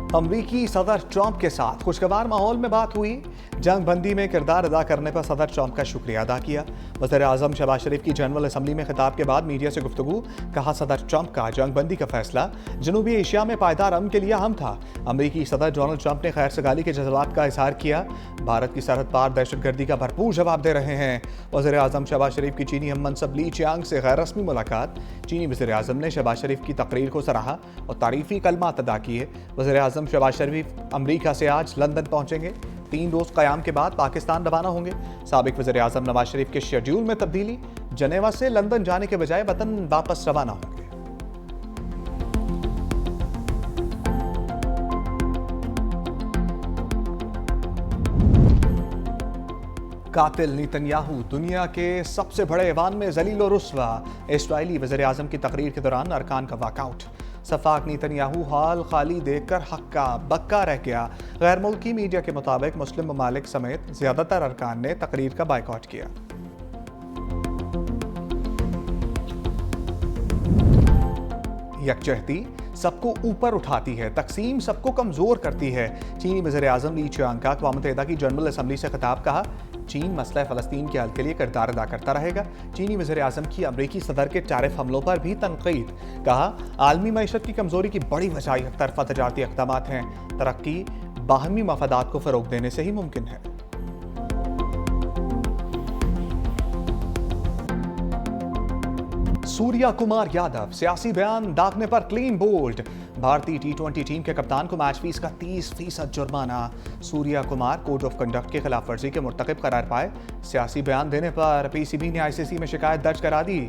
अमरीकी सदर ट्रंप के साथ खुशगवार माहौल में बात हुई। जंग बंदी में किरदार अदा करने पर सदर ट्रंप का शुक्रिया अदा किया। वज़ीर आज़म शहबाज शरीफ की जनरल असम्बली में खिताब के बाद मीडिया से गुफ्तगू। कहा, सदर ट्रंप का जंग बंदी का फैसला जनूबी एशिया में पायदार अमन के लिए अहम था। अमरीकी सदर डोनाल्ड ट्रंप ने खैर सगाली के जज्बात का इजहार किया। भारत की सरहद पार दहशतगर्दी का भरपूर जवाब दे रहे हैं। वज़ीर आज़म शहबाज शरीफ की चीनी हम मनसब ली चियांग से गैर रस्मी मुलाकात। चीनी वज़ीर आज़म ने शहबाज शरीफ की तकरीर को सराहा और तारीफी कलमात अदा किए। वज़ीर आज़म शहबाज शरीफ अमरीका से आज लंदन पहुंचेंगे। 3 रोज क़याम के बाद पाकिस्तान रवाना होंगे। साबिक वज़ीर आज़म नवाज शरीफ के शेड्यूल में तब्दीली, जनेवा से लंदन जाने के बजाय वतन वापस रवाना होंगे। कातिल नेतन्याहू दुनिया के सबसे बड़े ऐवान में जलील और रुस्वा। इस्राईली वज़ीर आज़म की तकरीर के दौरान अरकान का वॉकआउट। सफाक नेतन्याहू हाल खाली देखकर हक्का बक्का रह गया। गैर मुल्की मीडिया के मुताबिक मुस्लिम ममालिक समेत ज्यादातर अरकान ने तकरीर का बायकॉट किया। यकजहती सबको ऊपर उठाती है, तकसीम सबको कमजोर करती है। चीनी वज़ीर आज़म ली चियांग का अक़वाम मुत्तहिदा की जनरल असम्बली से खिताब। कहा, चीन मसला फ़लस्तीन के हल के लिए किरदार अदा करता रहेगा। चीनी वज़ीर आज़म की अमरीकी सदर के टैरिफ हमलों पर भी तनक़ीद। कहा, आलमी मईशत की कमजोरी की बड़ी वजह एक तरफ़ा तजारती इक़दामात हैं। तरक्की बाहमी मफादात को फ़रोग़ देने से ही मुमकिन है। सूर्या कुमार यादव सियासी बयान दागने पर क्लीन बोल्ड। भारतीय T20 टीम के कप्तान को मैच फीस का 30% जुर्माना। Surya Kumar code of conduct की खिलाफ वर्जी के मुर्तकिब करार पाए। सियासी बयान देने पर PCB ने ICC में शिकायत दर्ज करा दी।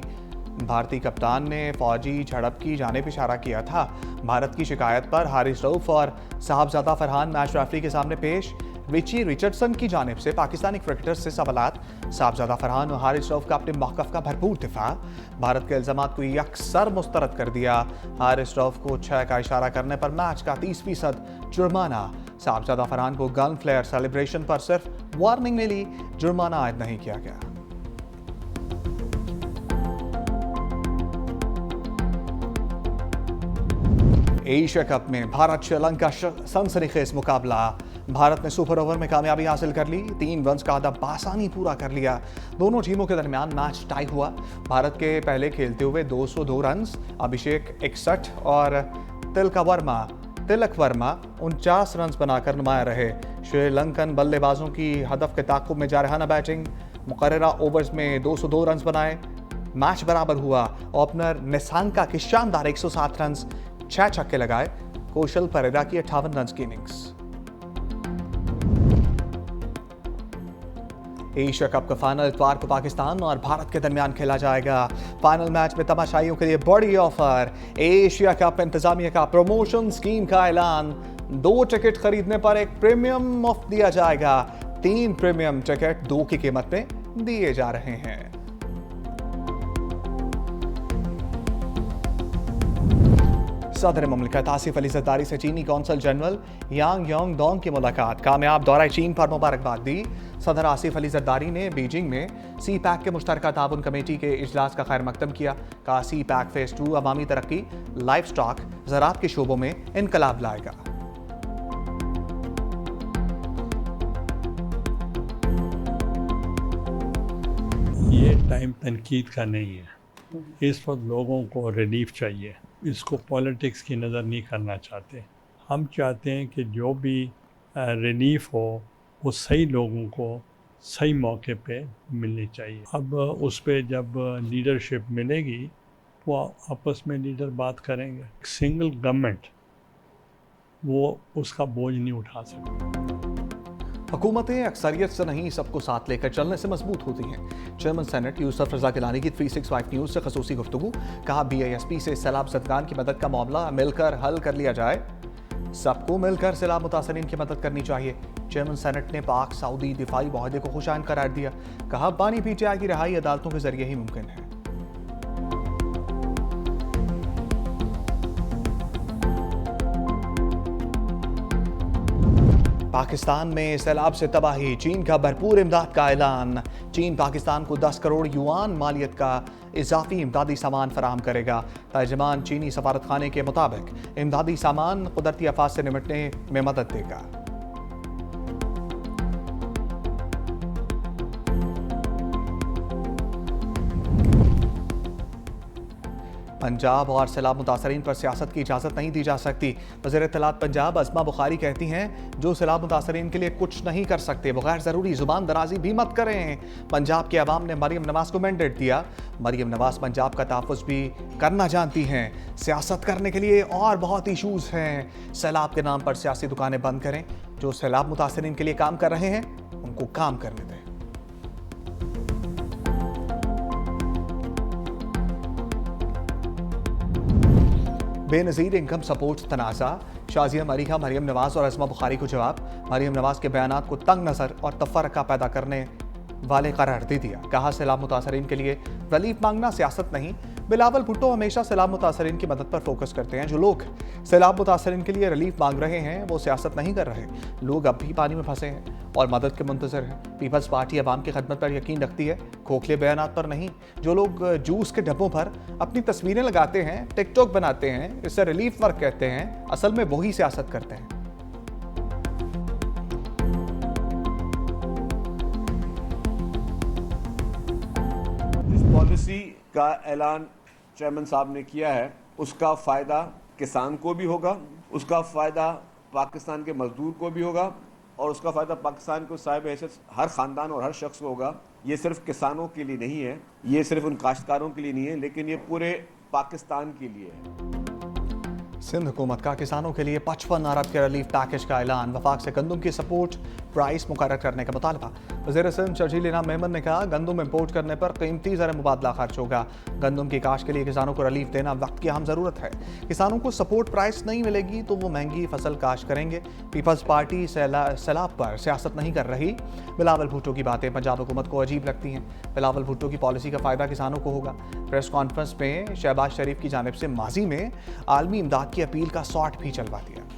भारतीय कप्तान ने फौजी झड़प की जानिब इशारा किया था। भारत की शिकायत पर हारिस रऊफ और साहबजादा फरहान मैच रेफरी के सामने पेश। रिची रिचर्डसन की जानिब से पाकिस्तानी क्रिकेटर्स से सवालात। साहबजादा फरहान और हारिस रऊफ का अपने मौक़िफ़ का भरपूर दिफा। भारत के इल्ज़ामात को यकसर मुस्तरद कर दिया। हारिस रऊफ को 6 का इशारा करने पर मैच का 30% जुर्माना। साहबजादा फरहान को गन फ्लेयर सेलिब्रेशन पर सिर्फ वार्निंग मिली, जुर्माना आयद नहीं किया गया। एशिया कप में भारत श्रीलंका सनसनीखेज मुकाबला। भारत ने सुपर ओवर में कामयाबी हासिल कर ली। 3 रन्स का अहदा बासानी पूरा कर लिया। दोनों टीमों के दरमियान मैच टाई हुआ। भारत के पहले खेलते हुए 202 रन्स, अभिषेक 61 और तिलक वर्मा 49 रन्स बनाकर नुमाया रहे। श्रीलंकन बल्लेबाजों की हदफ के ताक़ुब में जारहाना बैटिंग। मुकर्ररा ओवर्स में 202 रन्स बनाए, मैच बराबर हुआ। ओपनर निसांका की शानदार 107 रन्स, 6 छक्के लगाए। कौशल परेरा की 58 रन्स की इनिंग्स। एशिया कप का फाइनल इतवार को पाकिस्तान और भारत के दरमियान खेला जाएगा। फाइनल मैच में तमाशाइयों के लिए बड़ी ऑफर। एशिया कप इंतजामिया का प्रमोशन स्कीम का ऐलान। 2 टिकट खरीदने पर 1 प्रीमियम मुफ्त दिया जाएगा। 3 प्रीमियम टिकट 2 की कीमत में दिए जा रहे हैं। सदर ममलिकत आसिफ अली जरदारी से चीनी कौंसल जनरल यांग योंग डोंग की मुलाकात। कामयाब दौरा चीन पर मुबारकबाद दी। सदर आसिफ अली जरदारी ने बीजिंग में CPEC के मुश्तरका ताउन कमेटी के इजलास का खैर मकदम किया। कहा, CPEC फेज 2 अवामी तरक्की, लाइफ स्टॉक, ज़राअत के शोबों में इनकलाब लाएगा। ये टाइम तनकीद का नहीं है। इस वक्त लोगों को रिलीफ चाहिए। इसको पॉलिटिक्स की नज़र नहीं करना चाहते। हम चाहते हैं कि जो भी रिलीफ हो वो सही लोगों को सही मौके पे मिलनी चाहिए। अब उस पे जब लीडरशिप मिलेगी वो आपस में लीडर बात करेंगे। सिंगल गवर्नमेंट वो उसका बोझ नहीं उठा सकती। हुकूमतें अक्सरियत से नहीं सबको साथ लेकर चलने से मजबूत होती हैं। चेयरमैन सेनेट यूसुफ रजा गिलानी की 365 न्यूज़ से खसूसी गुफ्तगू। कहा, BISP से सैलाब ज़दगान की मदद का मामला मिलकर हल कर लिया जाए। सबको मिलकर सैलाब मुतासरीन की मदद करनी चाहिए। चेयरमैन सेनेट ने पाक सऊदी दिफाई मुआहदे को खुशाइन करार दिया। कहा, बानी PTI की रिहाई अदालतों के जरिए ही मुमकिन है। पाकिस्तान में सैलाब से तबाही, चीन का भरपूर इमदाद का ऐलान। चीन पाकिस्तान को 10 करोड़ युआन मालियत का इजाफी इमदादी सामान फराहम करेगा। तर्जमान चीनी सफारत खाने के मुताबिक इमदादी सामान कुदरती आफात से निपटने में मदद देगा। पंजाब और सैलाब मुतासरीन पर सियासत की इजाज़त नहीं दी जा सकती। वज़ीर इत्तलात पंजाब अज़मा बुखारी कहती हैं, जो सैलाब मुतासरीन के लिए कुछ नहीं कर सकते वो गैर ज़रूरी ज़ुबान दराजी भी मत करें। पंजाब के अवाम ने मरीम नवाज़ को मैंडेट दिया। मरीम नवाज़ पंजाब का तहफ़्फ़ुज़ भी करना जानती हैं। सियासत करने के लिए और बहुत इशूज़ हैं। सैलाब के नाम पर सियासी दुकानें बंद करें। जो सैलाब मुतासरीन के लिए काम कर रहे हैं उनको काम करने दें। बेनज़ीर इनकम सपोर्ट तनाज़ा, शाज़िया मरीहा मरीम नवाज़ और अज़मा बुखारी को जवाब। मरीम नवाज़ के बयानात को तंग नज़र और तफ़र्रक़ा पैदा करने वाले करार दे दिया। कहा, सैलाब मुतासरीन के लिए रिलीफ मांगना सियासत नहीं। बिलावल भुट्टो हमेशा सैलाब मुतासरीन की मदद पर फोकस करते हैं। जो लोग सैलाब मुतासरीन के लिए रिलीफ मांग रहे हैं वो सियासत नहीं कर रहे। लोग अब भी पानी में फंसे हैं और मदद के मुंतज़र हैं। पीपल्स पार्टी अवाम की खदमत पर यकीन रखती है, खोखले बयानात पर नहीं। जो लोग जूस के डब्बों पर अपनी तस्वीरें लगाते हैं, टिकटॉक बनाते हैं, इससे रिलीफ वर्क कहते हैं, असल में वही सियासत करते हैं। जिस पॉलिसी का ऐलान चेयरमैन साहब ने किया है उसका फ़ायदा किसान को भी होगा, उसका फ़ायदा पाकिस्तान के मजदूर को भी होगा और उसका फ़ायदा पाकिस्तान को साहिब हैसियत हर ख़ानदान और हर शख्स को होगा। ये सिर्फ किसानों के लिए नहीं है, ये सिर्फ उन काश्तकारों के लिए नहीं है, लेकिन ये पूरे पाकिस्तान के लिए है। सिंध हुकूमत का किसानों के लिए 55 अरब के रिलीफ पैकेज का ऐलान। वफाक से गंदम की सपोर्ट प्राइस मुकर्रर करने का मुतालबा। वज़ीर सिंध शर्जील इनाम मेमन ने कहा, गंदम इम्पोर्ट करने पर कीमती ज़र मुबादला खर्च होगा। गंदम की काश्त के लिए किसानों को रिलीफ देना वक्त की अहम ज़रूरत है। किसानों को सपोर्ट प्राइस नहीं मिलेगी तो वो महंगी फसल काश्त करेंगे। पीपल्स पार्टी सैलाब पर सियासत नहीं कर रही। बिलावल भुट्टो की बातें पंजाब हुकूमत को अजीब लगती हैं। बिलावल भुट्टो की पॉलिसी का फ़ायदा किसानों को होगा। प्रेस कॉन्फ्रेंस में शहबाज शरीफ की जानिब से माजी में आलमी इमदाद की अपील का शॉट भी चलवा दिया।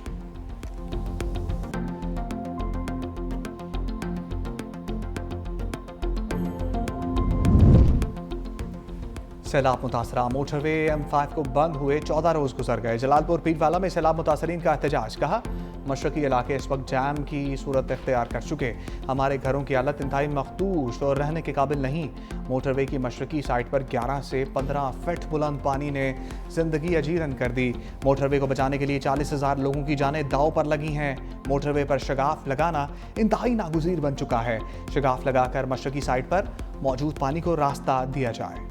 सैलाब मुतासरा मोटरवे M5 को बंद हुए 14 रोज गुजर गए। जलालपुर पीरवाला में सैलाब मुतासरीन का एहतजाज। कहा, मशरकी इलाके इस वक्त जैम की सूरत इख्तियार कर चुके। हमारे घरों की हालत इंतहाई मखदूश और रहने के काबिल नहीं। मोटरवे की मशरकी साइड पर 11 से 15 फीट बुलंद पानी ने जिंदगी अजीरन कर दी। मोटरवे को बचाने के लिए 40,000 लोगों की जानें दांव पर लगी हैं। मोटरवे पर शगाफ लगाना इंतहाई नागुज़ीर बन चुका है। शगाफ लगाकर मशरकी साइड पर मौजूद पानी को रास्ता दिया जाए।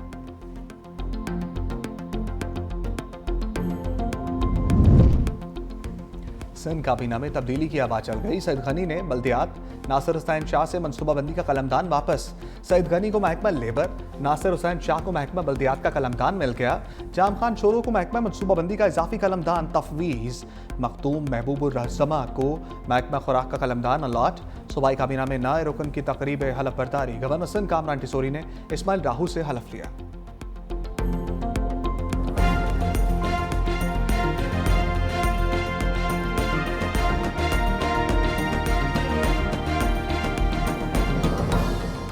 सिंध काबीना में तब्दीली की आवाज चल गई। सईद गनी ने बल्दियात, नासिर हुसैन शाह से मनसूबाबंदी का कलमदान वापस। सईद गनी को महकमा लेबर, नासिर हुसैन शाह को महकमा बल्दियात का कलमदान मिल गया। जाम खान शोरो को महकमा मनसूबाबंदी का इजाफी कलमदान तफवीज़। मखदूम महबूबुर रहज़मा को महकमा खुराक का कलमदान अलॉट। सूबाई काबीना में नए रुकन की तकरीब हलफ बर्दारी। गवर्नर सिंध कामरान टिसोरी ने इस्माइल राहू से हलफ लिया।